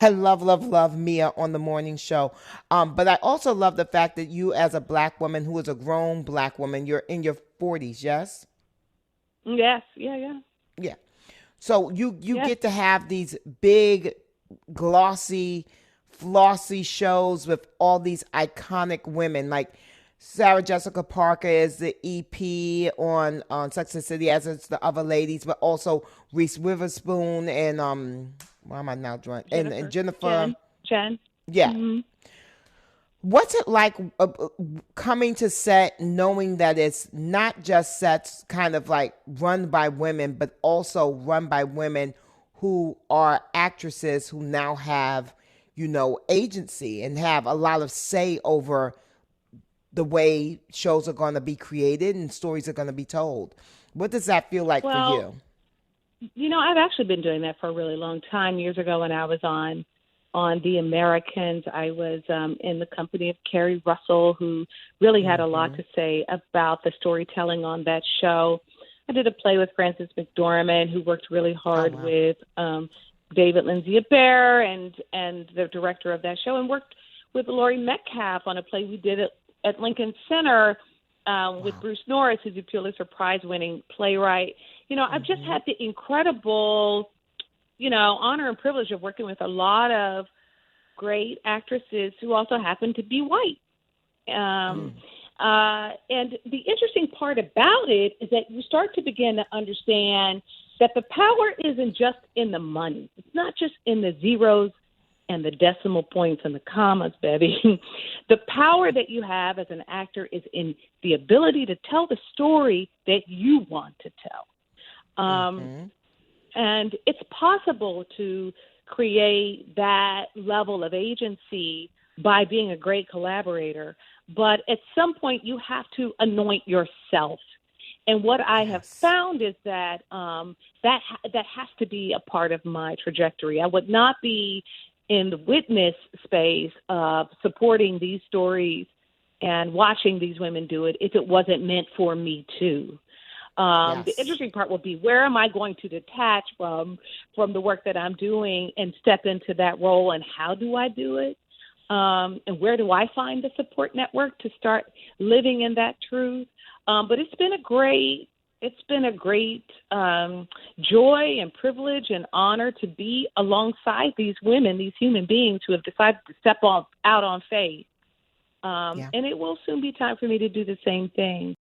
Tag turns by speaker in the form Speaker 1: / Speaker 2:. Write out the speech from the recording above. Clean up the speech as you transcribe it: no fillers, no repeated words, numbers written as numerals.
Speaker 1: I love, love, love Mia on the morning show. But I also love the fact that you, as a black woman who is a grown black woman, you're in your 40s, yes?
Speaker 2: Yes, yeah, yeah,
Speaker 1: Yeah. So you
Speaker 2: yes.
Speaker 1: get to have these big, glossy, flossy shows with all these iconic women. Like Sarah Jessica Parker is the EP on Sex and the City, as it's the other ladies, but also Reese Witherspoon and why am I now drawing? And
Speaker 2: Jennifer,
Speaker 1: Jennifer.
Speaker 2: Jen.
Speaker 1: Yeah.
Speaker 2: Hmm.
Speaker 1: What's it like coming to set, knowing that it's not just sets kind of like run by women, but also run by women who are actresses who now have, agency and have a lot of say over the way shows are going to be created and stories are going to be told. What does that feel like for
Speaker 2: Well,
Speaker 1: you?
Speaker 2: I've actually been doing that for a really long time. Years ago, when I was on The Americans, I was in the company of Carrie Russell, who really had a lot
Speaker 1: Hmm.
Speaker 2: to say about the storytelling on that show. I did a play with Frances McDormand, who worked really
Speaker 1: Oh,
Speaker 2: hard
Speaker 1: wow.
Speaker 2: with David Lindsay-Abaire and the director of that show, and worked with Laurie Metcalf on a play we did at Lincoln Center with
Speaker 1: Wow.
Speaker 2: Bruce Norris, who's a Pulitzer Prize-winning playwright. I've just
Speaker 1: Hmm.
Speaker 2: had the incredible, honor and privilege of working with a lot of great actresses who also happen to be white. Um,
Speaker 1: Mm.
Speaker 2: and the interesting part about it is that you start to begin to understand that the power isn't just in the money. It's not just in the zeros and the decimal points and the commas, Bevy. The power that you have as an actor is in the ability to tell the story that you want to tell.
Speaker 1: Hmm.
Speaker 2: And it's possible to create that level of agency by being a great collaborator. But at some point, you have to anoint yourself. And what I have
Speaker 1: Yes.
Speaker 2: found is that that has to be a part of my trajectory. I would not be in the witness space of supporting these stories and watching these women do it if it wasn't meant for me too. The
Speaker 1: Yes.
Speaker 2: interesting part will be, where am I going to detach from the work that I'm doing and step into that role, and how do I do it? And where do I find the support network to start living in that truth? But it's been a great joy and privilege and honor to be alongside these women, these human beings who have decided to step out on faith.
Speaker 1: Yeah.
Speaker 2: And it will soon be time for me to do the same thing.